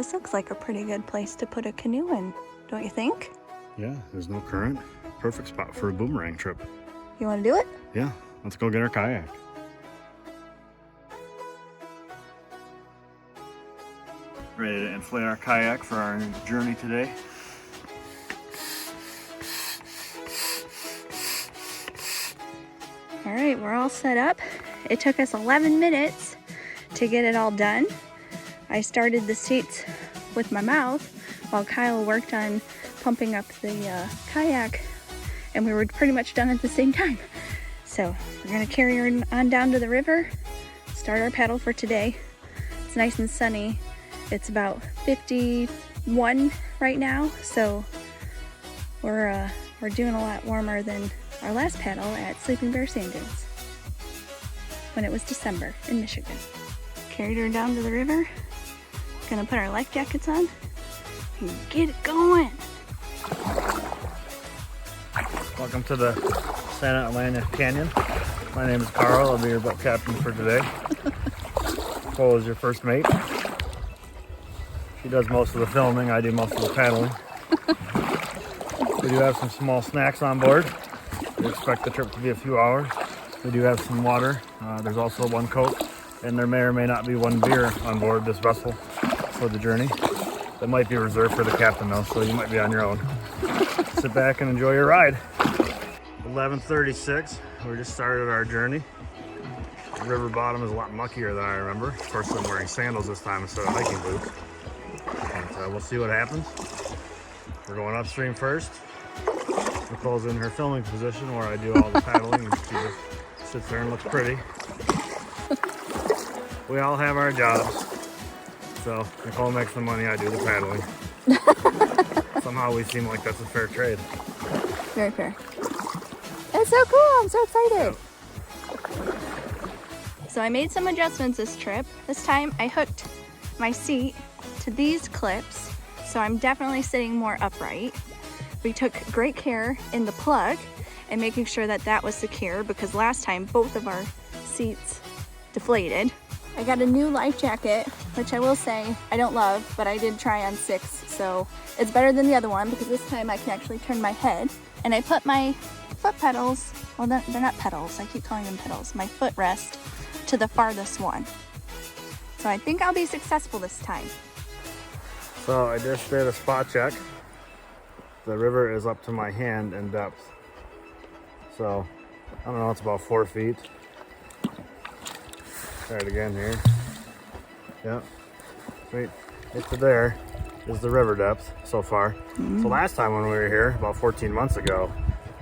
This looks like a pretty good place to put a canoe in, don't you think? Yeah, there's no current. Perfect spot for a boomerang trip. You want to do it? Yeah, let's go get our kayak. Ready to inflate our kayak for our journey today. All right, we're all set up. It took us 11 minutes to get it all done. I started the seats with my mouth while Kyle worked on pumping up the kayak, and we were pretty much done at the same time. So we're gonna carry her on down to the river, start our paddle for today. It's nice and sunny. It's about 51 right now, so we're doing a lot warmer than our last paddle at Sleeping Bear Sand Dunes when it was December in Michigan. Carried her down to the river. Gonna put our life jackets on and get it going. Welcome to the Santa Elena Canyon. My name is Carl. I'll be your boat captain for today. Cole is your first mate. She does most of the filming. I do most of the paddling. We do have some small snacks on board. We expect the trip to be a few hours. We do have some water. There's also one Coke, and there may or may not be one beer on board this vessel for the journey. That might be reserved for the captain though, so you might be on your own. Sit back and enjoy your ride. 11:36. We just started our journey. The river bottom is a lot muckier than I remember. Of course, I'm wearing sandals this time instead of hiking boots. And we'll see what happens. We're going upstream first. Nicole's in her filming position where I do all the paddling, and she just sits there and looks pretty. We all have our jobs. So Nicole makes the money, I do the paddling. Somehow we seem like that's a fair trade. Very fair. It's so cool, I'm so excited. Yep. So I made some adjustments this trip. This time I hooked my seat to these clips, so I'm definitely sitting more upright. We took great care in the plug and making sure that that was secure, because last time both of our seats deflated. I got a new life jacket, which I will say I don't love, but I did try on 6, so it's better than the other one because this time I can actually turn my head. And I put my foot pedals, well they're not pedals, I keep calling them pedals, my footrest to the farthest one. So I think I'll be successful this time. So I just did a spot check. The river is up to my hand in depth. So I don't know, it's about 4 feet. Try it again here. Yep. Right up to there is the river depth so far. So last time when we were here, about 14 months ago,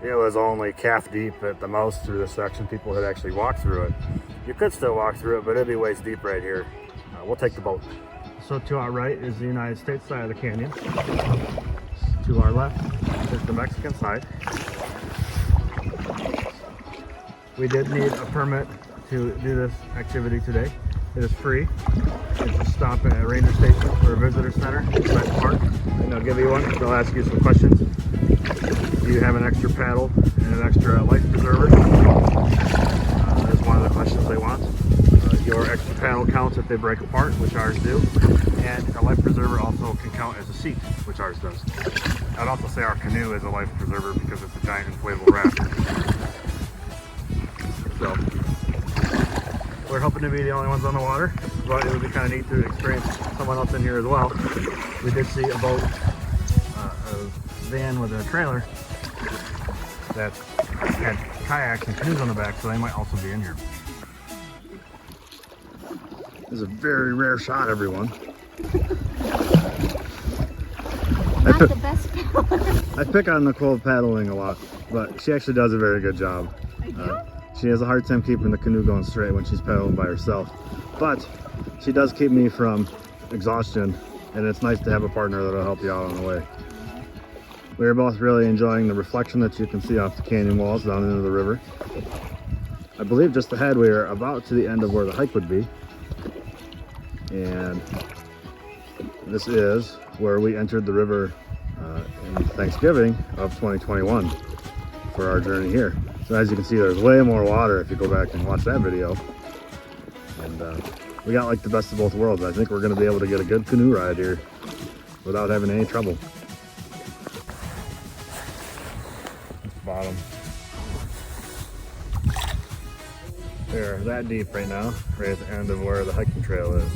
it was only calf deep at the most through this section. People had actually walked through it. You could still walk through it, but it'd be waist deep right here. We'll take the boat. So to our right is the United States side of the canyon. To our left is the Mexican side. We did need a permit to do this activity today. It is free. It's a stop at a ranger station or a visitor center inside the park, and they'll give you one. They'll ask you some questions. Do you have an extra paddle and an extra life preserver? That's one of the questions they want. Your extra paddle counts if they break apart, which ours do, and a life preserver also can count as a seat, which ours does. I'd also say our canoe is a life preserver because it's a giant inflatable raft. So we're hoping to be the only ones on the water, but it would be kind of neat to experience someone else in here as well. We did see a boat, a van with a trailer that had kayaks and canoes on the back, so they might also be in here. This is a very rare shot, everyone. Not the best paddler. I pick on Nicole paddling a lot, but she actually does a very good job. She has a hard time keeping the canoe going straight when she's paddling by herself, but she does keep me from exhaustion, and it's nice to have a partner that'll help you out on the way. We are both really enjoying the reflection that you can see off the canyon walls down into the river. I believe just ahead we are about to the end of where the hike would be, and this is where we entered the river in Thanksgiving of 2021 for our journey here. So as you can see, there's way more water if you go back and watch that video. And we got like the best of both worlds. I think we're going to be able to get a good canoe ride here without having any trouble. Bottom. They're that deep right now, right at the end of where the hiking trail is.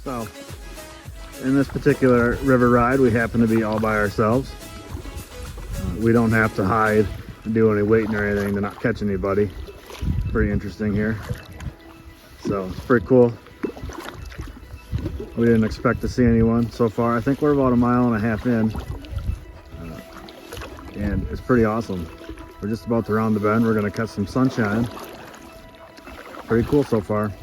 So, in this particular river ride, we happen to be all by ourselves. We don't have to hide and do any waiting or anything to not catch anybody. Pretty interesting here. So it's pretty cool. We didn't expect to see anyone so far. I think we're about 1.5 miles in. And it's pretty awesome. We're just about to round the bend. We're gonna catch some sunshine. Pretty cool so far.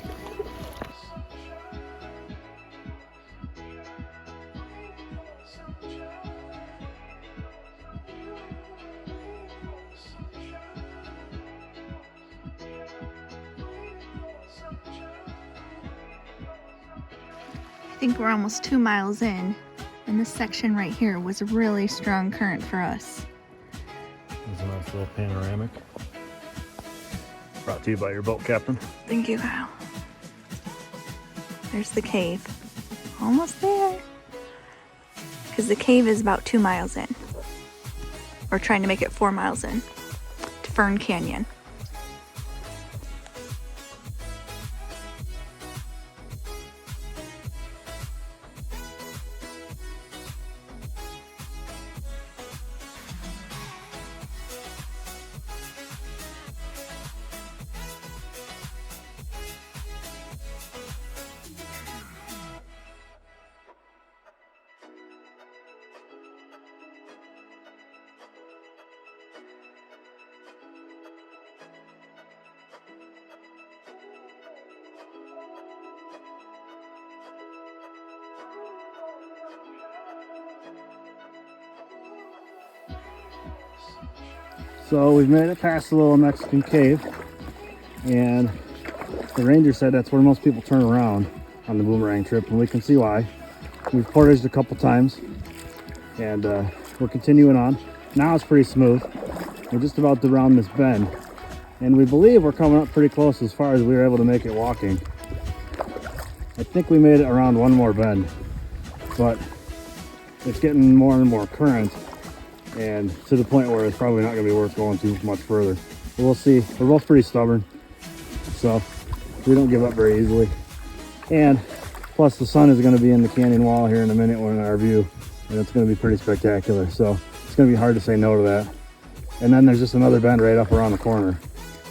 I think we're almost 2 miles in, and this section right here was a really strong current for us. There's a nice little panoramic. Brought to you by your boat captain. Thank you, Kyle. There's the cave. Almost there. Because the cave is about 2 miles in. We're trying to make it 4 miles in to Fern Canyon. So we've made it past the little Mexican cave, and the ranger said that's where most people turn around on the Boomerang trip, and we can see why. We've portaged a couple times, and we're continuing on. Now it's pretty smooth. We're just about to round this bend, and we believe we're coming up pretty close as far as we were able to make it walking. I think we made it around one more bend, but it's getting more and more current, and to the point where it's probably not going to be worth going too much further. But we'll see. We're both pretty stubborn, so we don't give up very easily. And plus the sun is going to be in the canyon wall here in a minute when in our view, and it's going to be pretty spectacular. So it's going to be hard to say no to that. And then there's just another bend right up around the corner.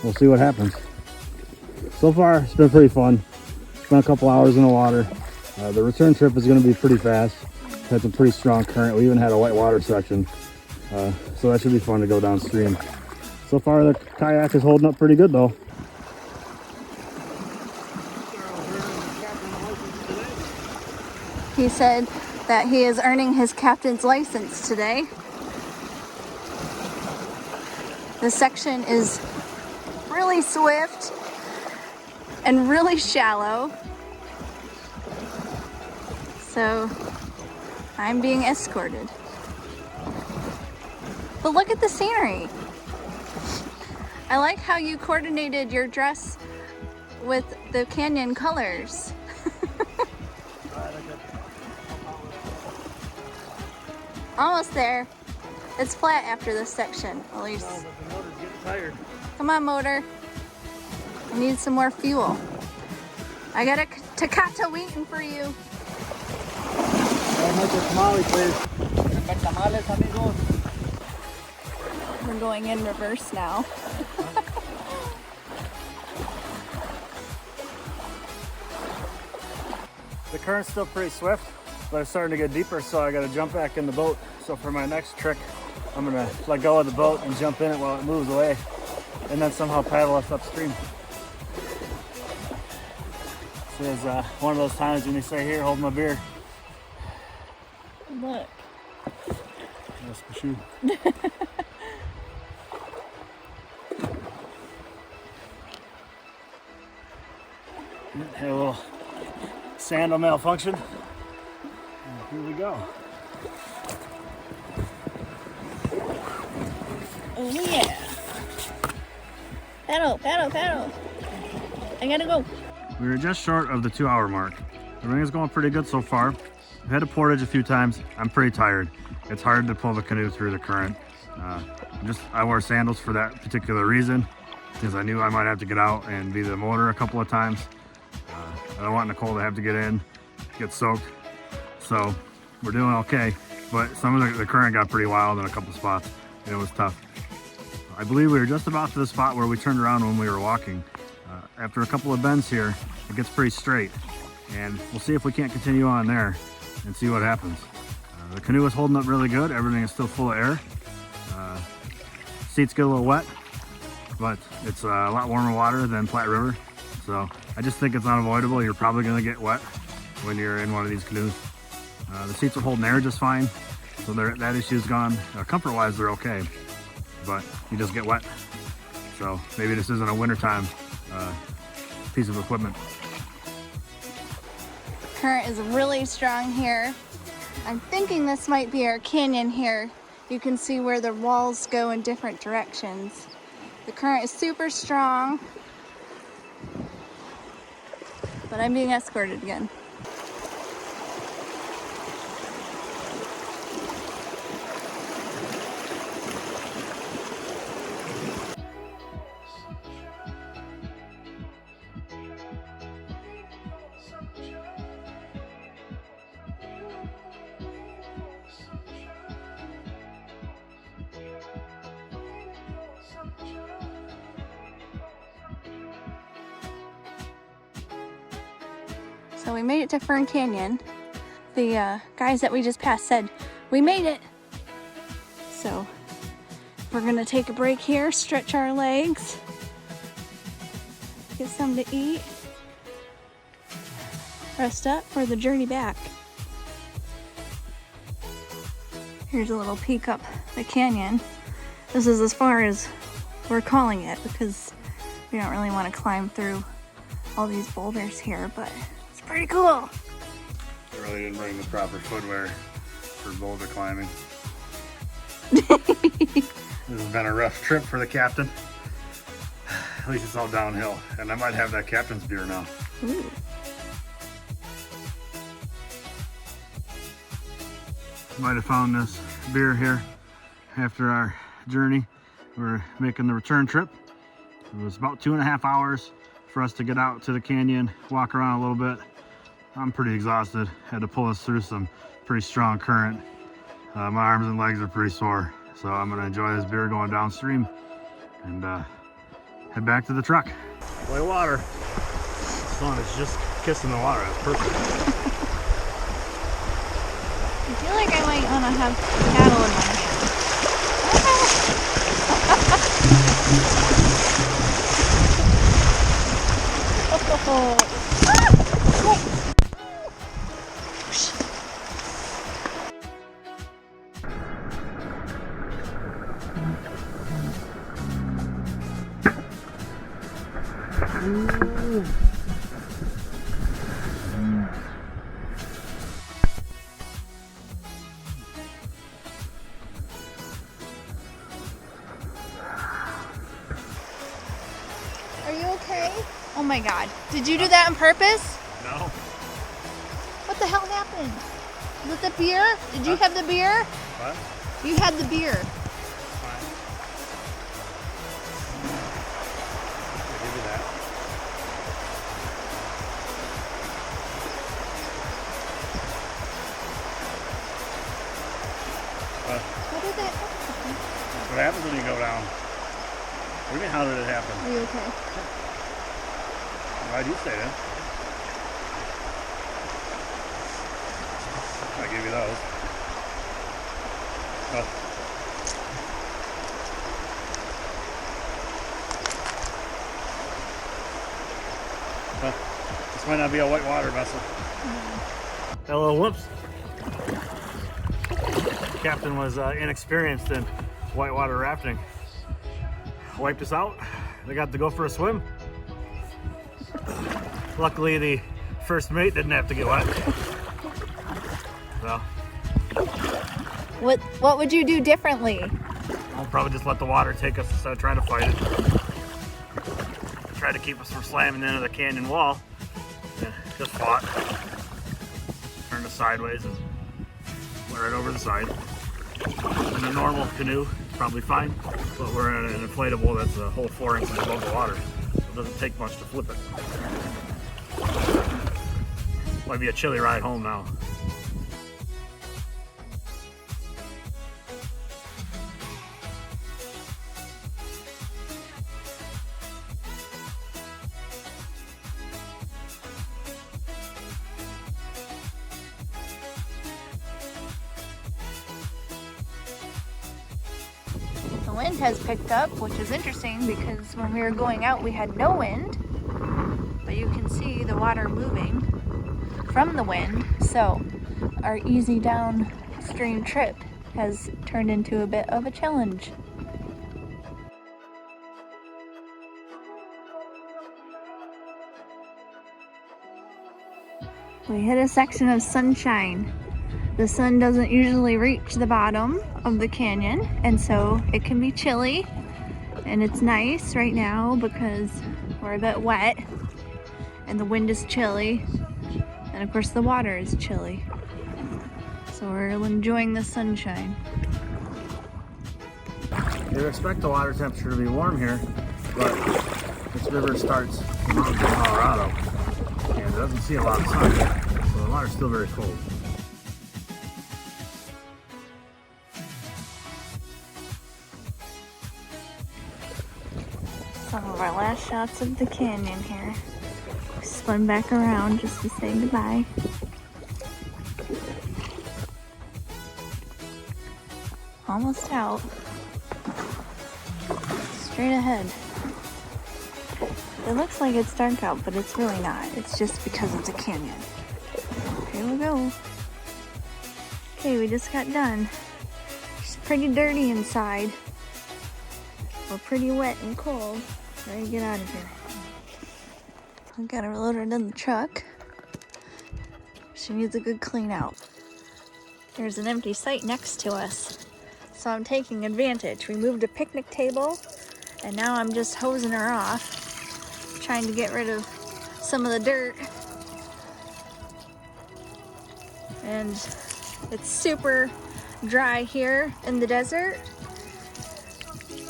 We'll see what happens. So far, it's been pretty fun. Spent a couple hours in the water. The return trip is going to be pretty fast. Had some pretty strong current. We even had a white water section. So that should be fun to go downstream. So far the kayak is holding up pretty good though. He said that he is earning his captain's license today. The section is really swift and really shallow. So I'm being escorted. But look at the scenery. I like how you coordinated your dress with the canyon colors. Almost there. It's flat after this section, at least. Oh, but the motor's getting tired. Come on, motor. I need some more fuel. I got a Takata waiting for you. I'll make a tamale, please. Tamales, amigos. We're going in reverse now. The current's still pretty swift, but it's starting to get deeper, so I gotta jump back in the boat. So for my next trick, I'm gonna let go of the boat and jump in it while it moves away, and then somehow paddle us upstream. This is one of those times when you say, here, hold my beer. Look. That's for sure. Had a little sandal malfunction. Here we go. Oh yeah. Paddle, paddle, paddle. I gotta go. We were just short of the 2-hour mark. Everything's going pretty good so far. I've had a portage a few times. I'm pretty tired. It's hard to pull the canoe through the current. I wore sandals for that particular reason, because I knew I might have to get out and be the motor a couple of times. I don't want Nicole to have to get in, get soaked. So we're doing okay, but some of the current got pretty wild in a couple spots, and it was tough. I believe we were just about to the spot where we turned around when we were walking. After a couple of bends here, it gets pretty straight, and we'll see if we can't continue on there and see what happens. The canoe is holding up really good. Everything is still full of air. Seats get a little wet, but it's a lot warmer water than Platte River. So I just think it's unavoidable. You're probably gonna get wet when you're in one of these canoes. The seats are holding air just fine, so that issue's gone. Comfort-wise, they're okay, but you just get wet. So maybe this isn't a wintertime piece of equipment. Current is really strong here. I'm thinking this might be our canyon here. You can see where the walls go in different directions. The current is super strong, but I'm being escorted again. So we made it to Fern Canyon. The guys that we just passed said, we made it. So we're gonna take a break here, stretch our legs, get something to eat, rest up for the journey back. Here's a little peek up the canyon. This is as far as we're calling it because we don't really want to climb through all these boulders here, but it's pretty cool. I really didn't bring the proper footwear for boulder climbing. This has been a rough trip for the captain. At least it's all downhill, and I might have that captain's beer now. Ooh. Might have found this beer here after our journey. We're making the return trip. It was about 2.5 hours for us to get out to the canyon, walk around a little bit. I'm pretty exhausted. Had to pull us through some pretty strong current. My arms and legs are pretty sore, so I'm gonna enjoy this beer going downstream and head back to the truck. Play water. The sun is just kissing the water. That's perfect. I feel like I might want to have paddle in my hand. Are you okay? Oh my God. Did you do that on purpose? No. What the hell happened? Was it the beer? Did you have the beer? What? You had the beer. Fine. I'll give you that. How did that happen? What happens when you go down? What do you mean, how did it happen? Are you okay? Why'd you stay in? I'll give you those. This might not be a whitewater vessel. Hello, whoops. The captain was inexperienced in whitewater rafting. Wiped us out. They got to go for a swim. Luckily, the first mate didn't have to get wet. So What would you do differently? I'll probably just let the water take us instead of trying to fight it. Try to keep us from slamming into the canyon wall. Yeah, just fought. Turned it sideways and went right over the side. In a normal canoe, it's probably fine, but we're in an inflatable that's a whole 4 inches above the water. So it doesn't take much to flip it. Might be a chilly ride home now. The wind has picked up, which is interesting because when we were going out we had no wind, but you can see the water moving from the wind, so our easy downstream trip has turned into a bit of a challenge. We hit a section of sunshine. The sun doesn't usually reach the bottom of the canyon, and so it can be chilly, and it's nice right now because we're a bit wet and the wind is chilly, and of course the water is chilly, so we're enjoying the sunshine. You expect the water temperature to be warm here, but this river starts in mountains in Colorado and it doesn't see a lot of sun, so the water's still very cold. Some of our last shots of the canyon here. We spun back around just to say goodbye. Almost out. Straight ahead. It looks like it's dark out, but it's really not. It's just because it's a canyon. Here we go. Okay, we just got done. It's pretty dirty inside. We're pretty wet and cold. Ready to get out of here. I got her loaded in the truck. She needs a good clean out. There's an empty site next to us, so I'm taking advantage. We moved a picnic table, and now I'm just hosing her off, trying to get rid of some of the dirt. And it's super dry here in the desert,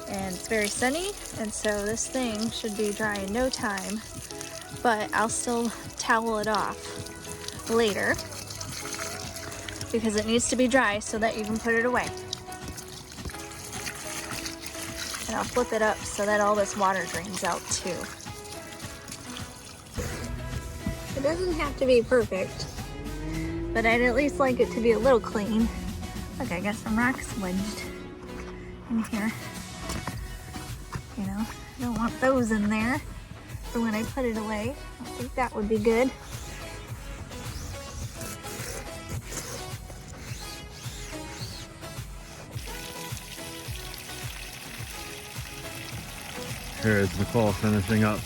and it's very sunny, and so this thing should be dry in no time, but I'll still towel it off later because it needs to be dry so that you can put it away. And I'll flip it up so that all this water drains out too. It doesn't have to be perfect, but I'd at least like it to be a little clean. Look, I got some rocks wedged in here. You know, I don't want those in there for when I put it away. I think that would be good. Here is Nicole finishing up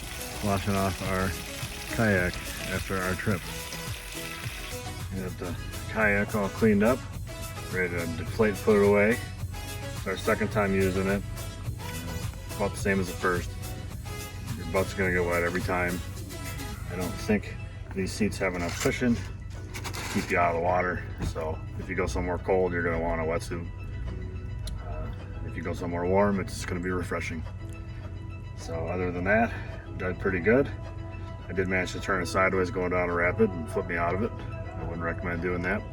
washing off our kayak after our trip. We have the kayak all cleaned up, ready to deflate and put it away. It's our second time using it. About the same as the first. Your butt's gonna get wet every time. I don't think these seats have enough cushion to keep you out of the water. So if you go somewhere cold, you're gonna want a wetsuit. If you go somewhere warm, it's gonna be refreshing. So other than that, did pretty good. I did manage to turn it sideways going down a rapid and flip me out of it. I wouldn't recommend doing that.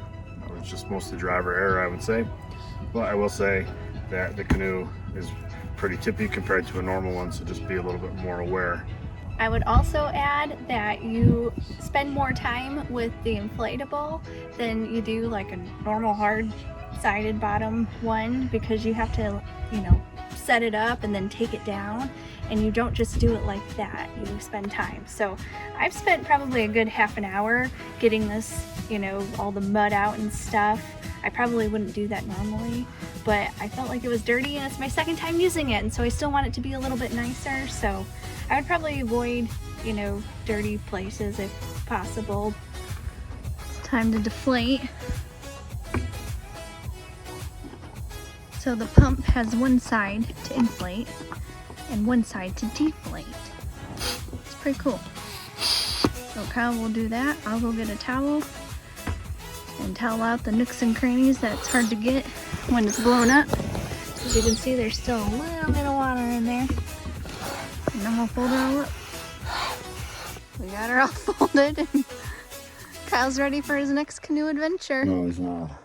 It was just mostly driver error, I would say. But I will say that the canoe is pretty tippy compared to a normal one, so just be a little bit more aware. I would also add that you spend more time with the inflatable than you do like a normal hard-sided bottom one, because you have to, you know, set it up and then take it down, and you don't just do it like that. You spend time. So I've spent probably a good half an hour getting this, you know, all the mud out and stuff. I probably wouldn't do that normally, but I felt like it was dirty and it's my second time using it, and so I still want it to be a little bit nicer. So I would probably avoid, you know, dirty places if possible. It's time to deflate. So the pump has one side to inflate and one side to deflate. It's pretty cool. So Kyle will do that. I'll go get a towel and towel out the nooks and crannies that's hard to get when it's blown up. As you can see, there's still a little bit of water in there. And then we'll fold her all up. We got her all folded and Kyle's ready for his next canoe adventure. No, he's not.